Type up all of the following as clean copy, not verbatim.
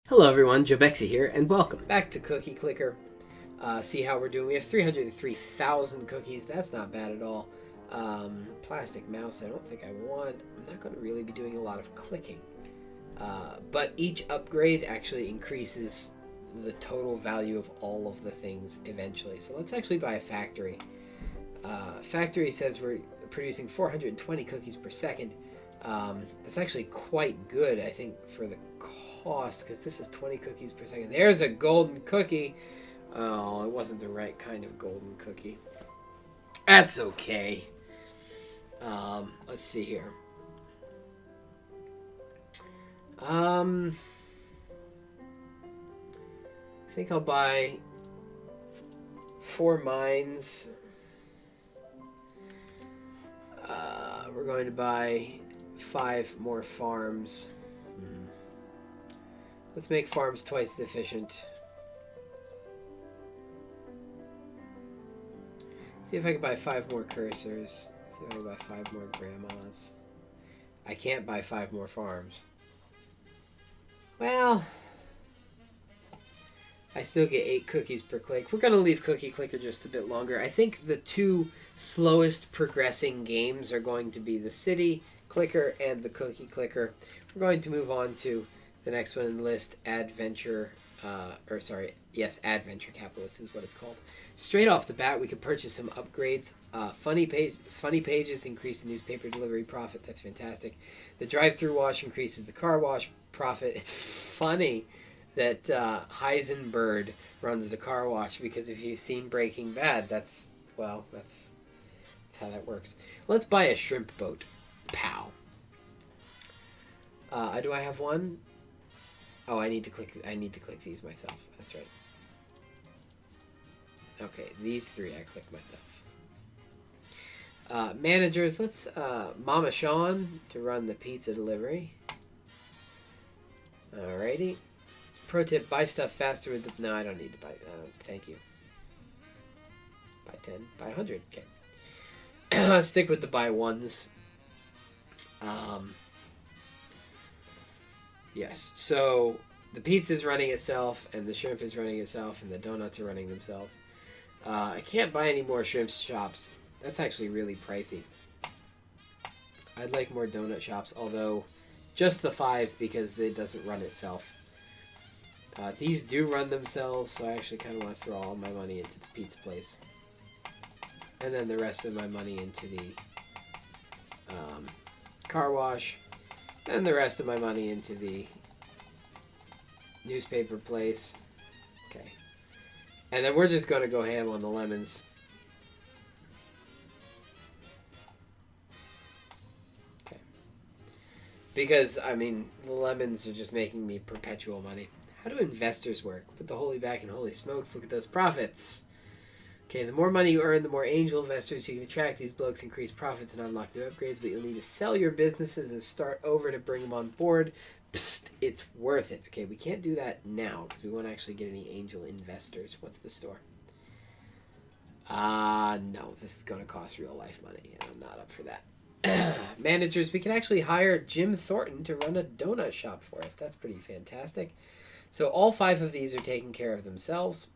Hello everyone, Jobexi here, and welcome back to Cookie Clicker. See how we're doing. We have 303,000 cookies. That's not bad at all. Plastic mouse, I don't think I want. I'm not going to really be doing a lot of clicking. But each upgrade actually increases the total value of all of the things eventually. So let's actually buy a factory. Factory says we're producing 420 cookies per second. That's actually quite good, I think, for the cost, because this is 20 cookies per second. There's a golden cookie. Oh, it wasn't the right kind of golden cookie. That's okay. Let's see here. I think I'll buy 4 mines. We're going to buy 5 more farms. Let's make farms twice as efficient. See if I can buy 5 more cursors. See if I can buy 5 more grandmas. I can't buy 5 more farms. Well, I still get 8 cookies per click. We're going to leave Cookie Clicker just a bit longer. I think the 2 slowest progressing games are going to be the City Clicker and the Cookie Clicker. We're going to move on to the next one in the list, Adventure Capitalist is what it's called. Straight off the bat, we could purchase some upgrades. Funny Pages increase the newspaper delivery profit. That's fantastic. The drive-through wash increases the car wash profit. It's funny that Heisenberg runs the car wash, because if you've seen Breaking Bad, that's how that works. Let's buy a shrimp boat. Pow. Do I have one? Oh, I need to click these myself. That's right. Okay, these 3 I click myself. Managers, let's Mama Sean to run the pizza delivery. Alrighty. Pro tip: buy stuff faster with the... No, I don't need to buy. Thank you. Buy 10, buy 100. Okay. Let's stick with the buy ones. Yes, so the pizza's running itself, and the shrimp is running itself, and the donuts are running themselves. I can't buy any more shrimp shops. That's actually really pricey. I'd like more donut shops, although just the 5, because it doesn't run itself. These do run themselves, so I actually kind of want to throw all my money into the pizza place. And then the rest of my money into the car wash. And the rest of my money into the newspaper place. Okay. And then we're just going to go ham on the lemons. Okay. Because, I mean, the lemons are just making me perpetual money. How do investors work? Put the holy back in holy smokes. Look at those profits. Okay, the more money you earn, the more angel investors you can attract. These blokes increase profits and unlock new upgrades, but you'll need to sell your businesses and start over to bring them on board. Psst, it's worth it. Okay, we can't do that now because we won't actually get any angel investors. What's the store? No, this is going to cost real life money, and I'm not up for that. Managers, we can actually hire Jim Thornton to run a donut shop for us. That's pretty fantastic. So all 5 of these are taking care of themselves.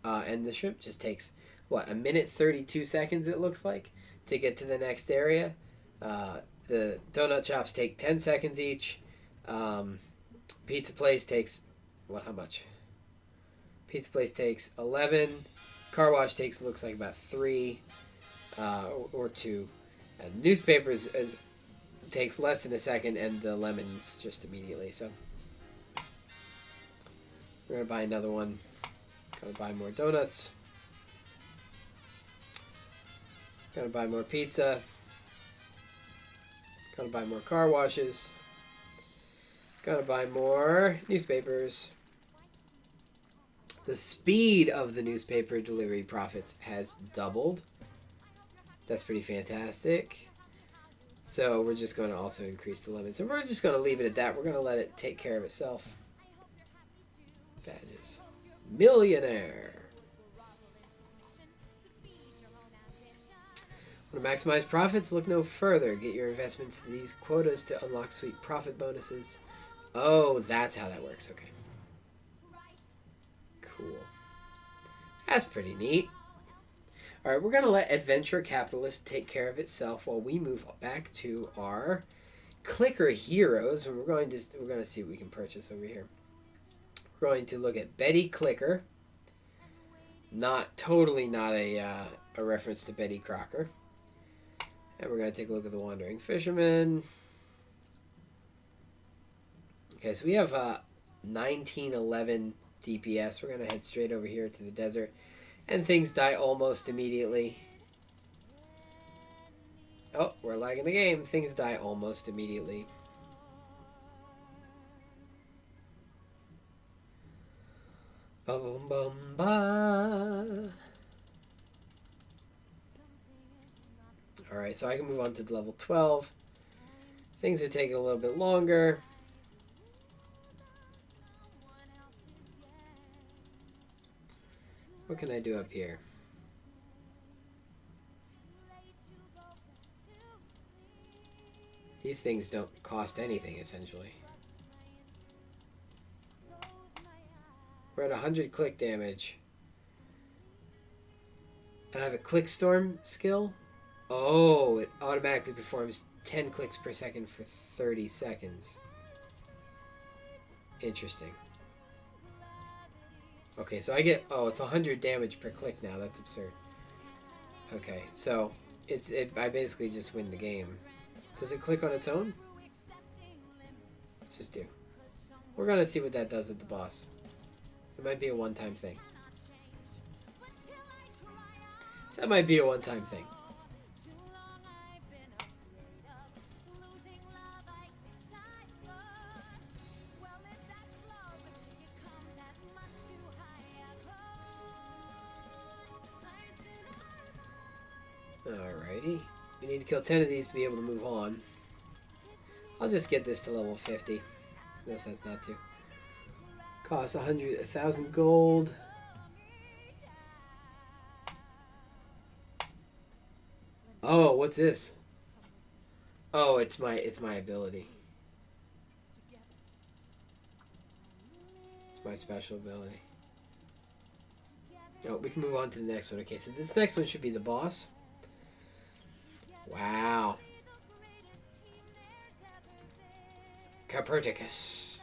And the shrimp just takes, what, 1:32 seconds, it looks like, to get to the next area. The donut shops take 10 seconds each. Pizza place takes, well, how much? Pizza place takes 11. Car wash takes, looks like, about 3 or 2. And newspapers takes less than a second, and the lemons just immediately. So we're going to buy another one. Gotta buy more donuts. Gotta buy more pizza. Gotta buy more car washes. Gotta buy more newspapers. The speed of the newspaper delivery profits has doubled. That's pretty fantastic. So we're just going to also increase the limits. And we're just going to leave it at that. We're going to let it take care of itself. Badges. Millionaire. Want to maximize profits? Look no further. Get your investments to these quotas to unlock sweet profit bonuses. Oh, that's how that works. Okay. Cool. That's pretty neat. All right, we're going to let Adventure Capitalist take care of itself while we move back to our Clicker Heroes, and we're going to see what we can purchase over here. We're going to look at Betty Clicker. Not a reference to Betty Crocker. And we're going to take a look at the Wandering Fisherman. Okay, so we have 1911 DPS. We're going to head straight over here to the desert. And things die almost immediately. Oh, we're lagging the game. Things die almost immediately. Bum bum ba. Alright, so I can move on to level 12. Things are taking a little bit longer. What can I do up here? These things don't cost anything, essentially. We're at 100 click damage. And I have a click storm skill. Oh, it automatically performs 10 clicks per second for 30 seconds. Interesting. Okay, so I get... Oh, it's 100 damage per click now. That's absurd. Okay, so I basically just win the game. Does it click on its own? Let's just do. We're going to see what that does at the boss. It might be a one-time thing. That might be a one-time thing. Alrighty. We need to kill 10 of these to be able to move on. I'll just get this to level 50. No sense not to. Costs 1,000 gold. Oh, what's this? Oh, it's my ability. It's my special ability. Oh, we can move on to the next one. Okay, so this next one should be the boss. Wow. Copernicus.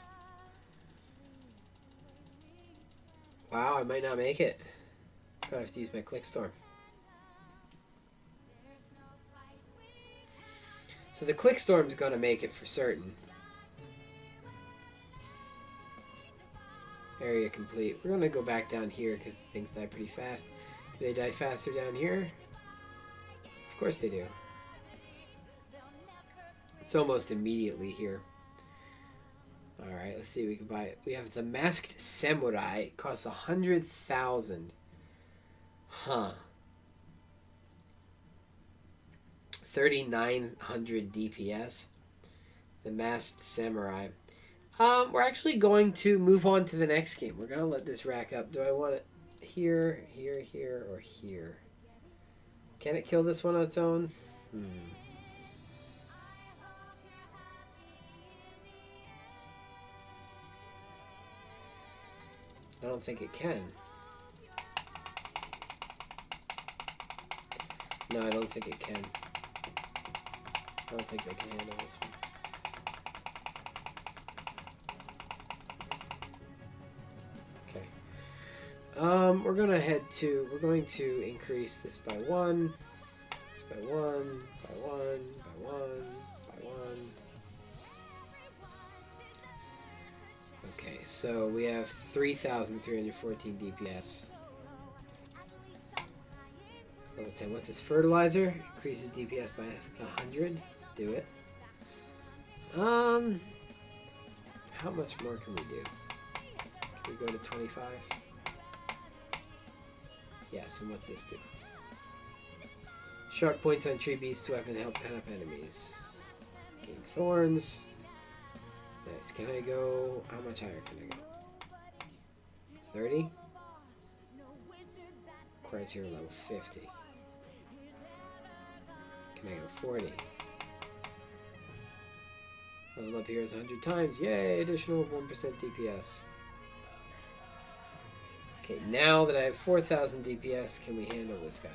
Wow, I might not make it. Gonna have to use my click storm. So the click storm's gonna make it for certain. Area complete. We're gonna go back down here because things die pretty fast. Do they die faster down here? Of course they do. It's almost immediately here. Alright, let's see if we can buy it. We have the Masked Samurai. It costs 100,000. Huh. 3,900 DPS. The Masked Samurai. We're actually going to move on to the next game. We're going to let this rack up. Do I want it here, here, here, or here? Can it kill this one on its own? I don't think it can. No, I don't think it can. I don't think they can handle this one. Okay. We're going to increase this by 1. This by 1, by 1, by 1, by 1. Okay, so we have 3,314 DPS. Level 10. What's this? Fertilizer increases DPS by 100. Let's do it. How much more can we do? Can we go to 25? Yes, and what's this do? Sharp points on tree beasts weapon help cut up enemies. Gain thorns. Nice. Can I go? How much higher can I go? 30? Requires here level 50. Can I go 40? Level up here is 100 times. Yay, additional 1% DPS. Okay, now that I have 4,000 DPS, can we handle this guy?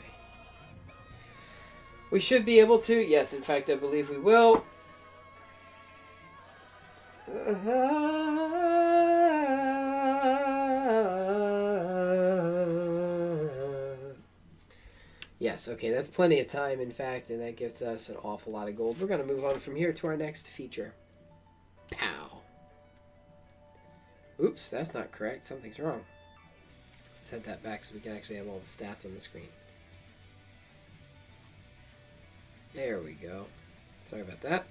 We should be able to. Yes, in fact, I believe we will. Yes, okay, that's plenty of time, in fact, and that gives us an awful lot of gold. We're going to move on from here to our next feature. Pow. Oops, that's not correct. Something's wrong. Let's head that back so we can actually have all the stats on the screen. There we go. Sorry about that.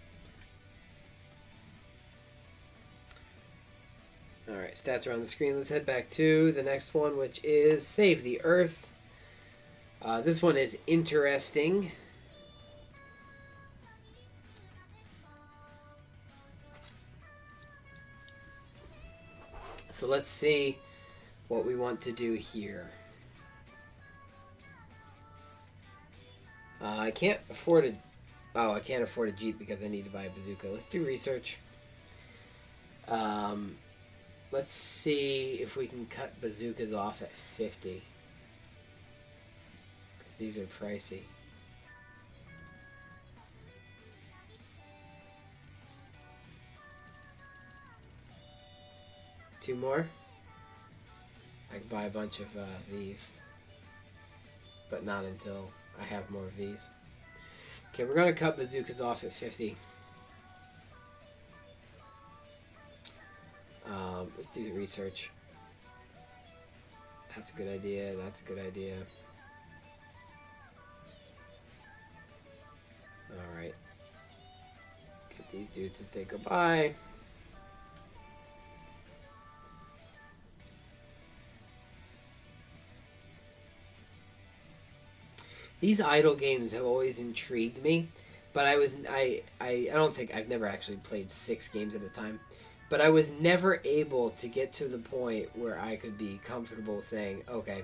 Alright, stats are on the screen. Let's head back to the next one, which is Save the Earth. This one is interesting. So let's see what we want to do here. I can't afford a... Oh, I can't afford a Jeep because I need to buy a bazooka. Let's do research. Let's see if we can cut bazookas off at 50. These are pricey. Two more? I can buy a bunch of these. But not until I have more of these. Okay, we're going to cut bazookas off at 50. Let's do the research. That's a good idea. That's a good idea. Alright. Get these dudes as they go by. These idle games have always intrigued me, but I don't think I've never actually played 6 games at a time. But I was never able to get to the point where I could be comfortable saying, okay,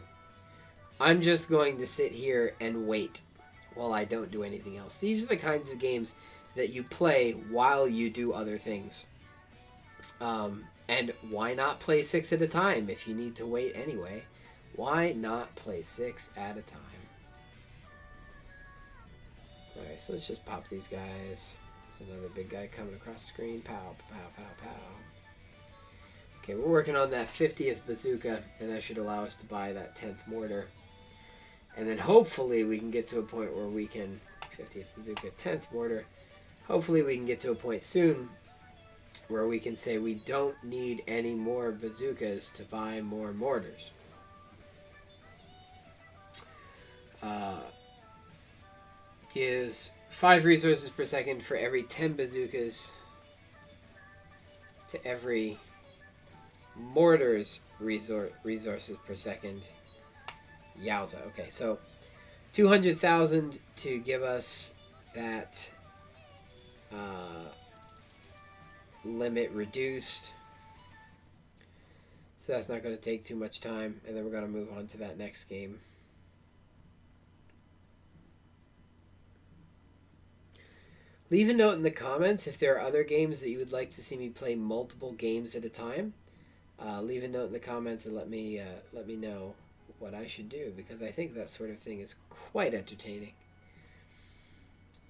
I'm just going to sit here and wait while I don't do anything else. These are the kinds of games that you play while you do other things. And why not play 6 at a time if you need to wait anyway? Why not play 6 at a time? Alright, so let's just pop these guys. There's another big guy coming across the screen. Pow, pow, pow, pow. Okay, we're working on that 50th bazooka, and that should allow us to buy that 10th mortar. And then hopefully we can get to a point where we can... 50th bazooka, 10th mortar. Hopefully we can get to a point soon where we can say we don't need any more bazookas to buy more mortars. Gives 5 resources per second for every 10 bazookas to every mortars resources per second. Yowza. Okay, so 200,000 to give us that limit reduced. So that's not going to take too much time, and then we're going to move on to that next game. Leave a note in the comments if there are other games that you would like to see me play multiple games at a time. Leave a note in the comments and let me know what I should do, because I think that sort of thing is quite entertaining.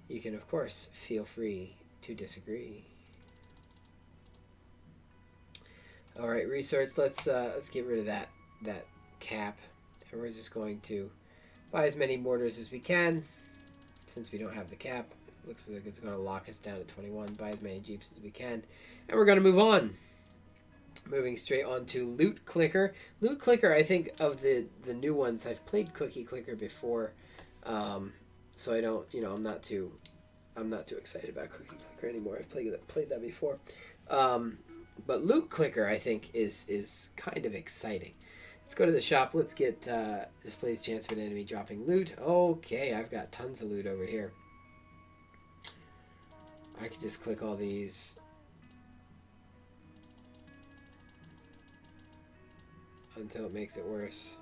You can, of course, feel free to disagree. All right, research. Let's get rid of that cap, and we're just going to buy as many mortars as we can, since we don't have the cap. Looks like it's going to lock us down at 21. Buy as many Jeeps as we can. And we're going to move on. Moving straight on to Loot Clicker. Loot Clicker, I think, of the new ones, I've played Cookie Clicker before. So I don't, I'm not too excited about Cookie Clicker anymore. I've played that before. But Loot Clicker, I think, is kind of exciting. Let's go to the shop. Let's get displays chance of an enemy dropping loot. Okay, I've got tons of loot over here. I could just click all these until it makes it worse.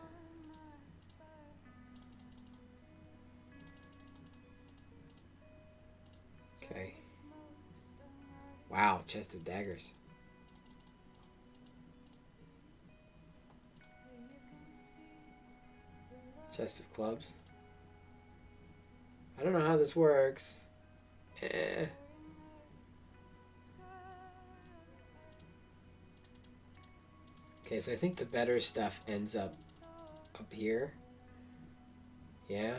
Okay. Wow, chest of daggers. Chest of clubs. I don't know how this works. Okay, so I think the better stuff ends up here. Yeah.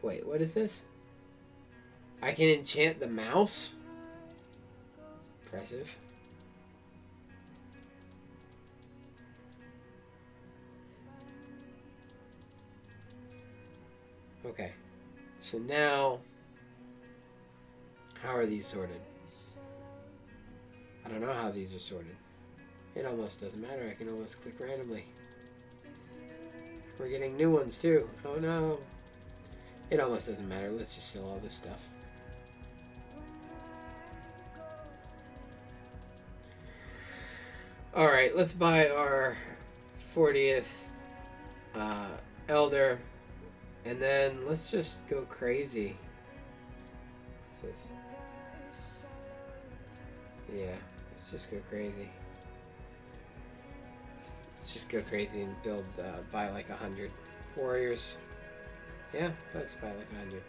Wait, what is this? I can enchant the mouse? Impressive. Okay. So now, how are these sorted? I don't know how these are sorted. It almost doesn't matter. I can almost click randomly. We're getting new ones too. Oh no. It almost doesn't matter. Let's just sell all this stuff. Alright, let's buy our 40th Elder. And then let's just go crazy. What's this? Yeah, let's just go crazy. Let's just go crazy and build, buy like 100 warriors. Yeah, let's buy like 100.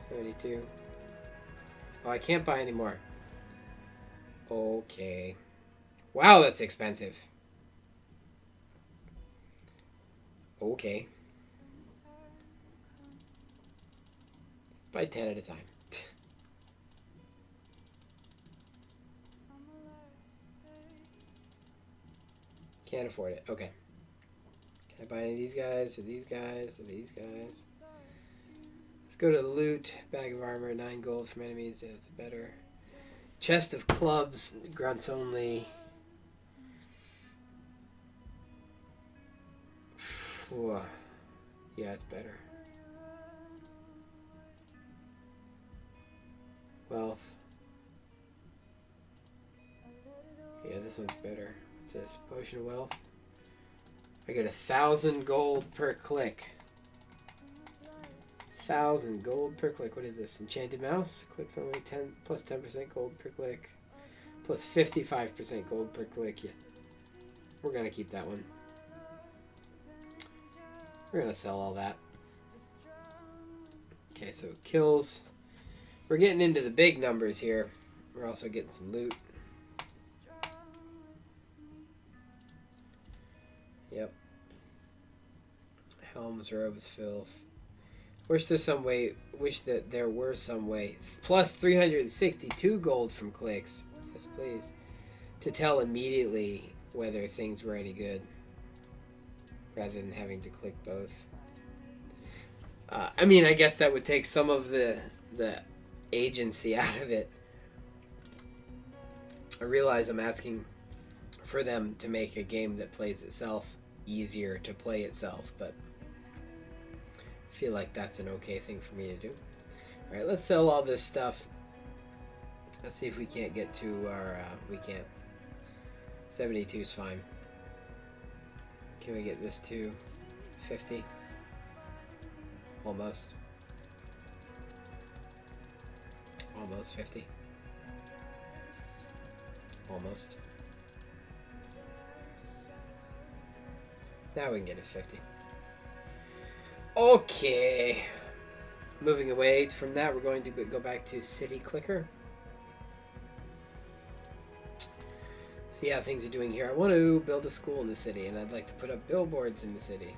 72. Oh, I can't buy any more. Okay. Wow, that's expensive. Okay. Let's buy 10 at a time. Can't afford it. Okay. Can I buy any of these guys, or these guys, or these guys? Let's go to loot. Bag of armor, 9 gold from enemies. Yeah, it's better. Chest of clubs, grunts only. Whoa. Yeah, it's better. Wealth. Yeah, this one's better. What's this? Potion of wealth. I get 1,000 gold per click. 1,000 gold per click. What is this? Enchanted mouse. Clicks only 10 plus 10% gold per click. Plus 55% gold per click. Yeah. We're gonna keep that one. We're gonna sell all that. Okay, so kills. We're getting into the big numbers here. We're also getting some loot. Yep. Helms, robes, filth. Wish there's some way. Wish that there were some way. Plus 362 gold from clicks. Yes, please. To tell immediately whether things were any good, rather than having to click both. I mean, I guess that would take some of the agency out of it. I realize I'm asking for them to make a game that plays itself easier to play itself, but I feel like that's an okay thing for me to do. Alright, let's sell all this stuff. Let's see if we can't get to our... we can't. 72 is fine. Can we get this to 50? Almost. Almost 50. Almost. Now we can get it 50. Okay. Moving away from that, we're going to go back to City Clicker. See how things are doing here. I want to build a school in the city, and I'd like to put up billboards in the city.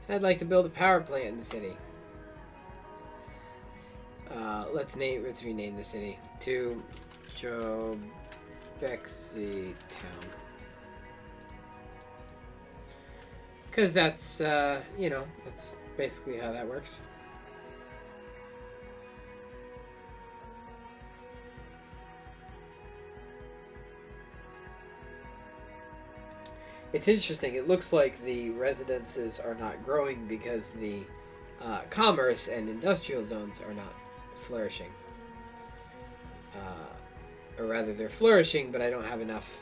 I'd like to build a power plant in the city. Let's rename the city to Jobexi Town. Because that's, you know, that's basically how that works. It's interesting. It looks like the residences are not growing because the commerce and industrial zones are not flourishing. or rather they're flourishing, but I don't have enough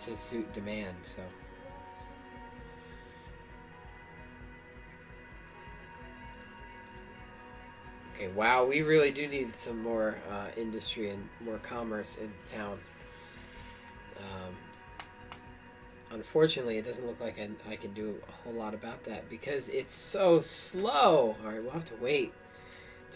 to suit demand, so. Okay, wow, we really do need some more industry and more commerce in town. Unfortunately, it doesn't look like I can do a whole lot about that because it's so slow. All right, we'll have to wait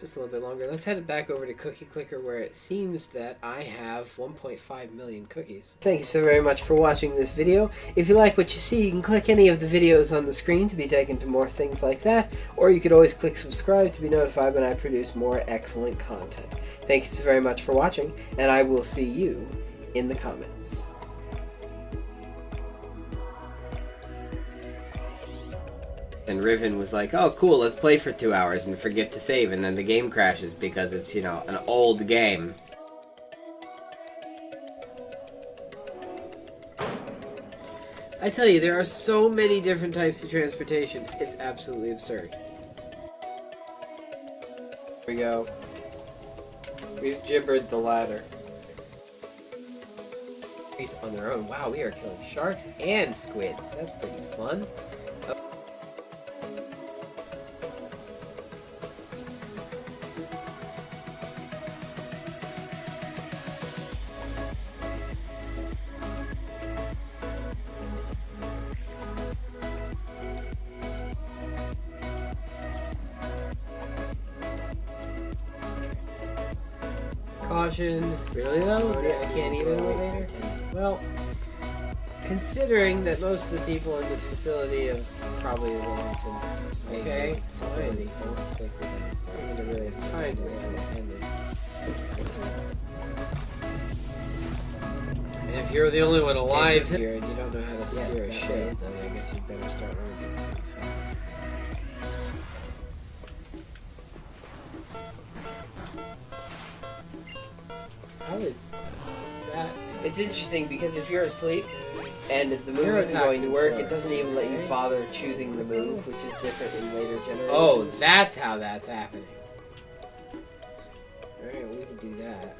just a little bit longer. Let's head back over to Cookie Clicker, where it seems that I have 1.5 million cookies. Thank you so very much for watching this video. If you like what you see, you can click any of the videos on the screen to be taken to more things like that, or you could always click subscribe to be notified when I produce more excellent content. Thank you so very much for watching, and I will see you in the comments. And Riven was like, oh cool, let's play for 2 hours and forget to save, and then the game crashes because it's, you know, an old game. I tell you, there are so many different types of transportation, it's absolutely absurd. Here we go. We've gibbered the ladder. On their own. Wow, we are killing sharks and squids. That's pretty fun. Caution. Really though? I can't even elevator? Well, considering that most of the people in this facility have probably long since okay, facility, don't take the next step. I'm gonna really have time to make an attendant. And if you're the only one alive here and you don't know how to steer a ship, then I guess you better start running pretty fast. How is that? It's interesting because if you're asleep and the move isn't going to work, it doesn't even let you bother choosing the move, which is different in later generations. Oh, that's how that's happening. Alright, well, we can do that.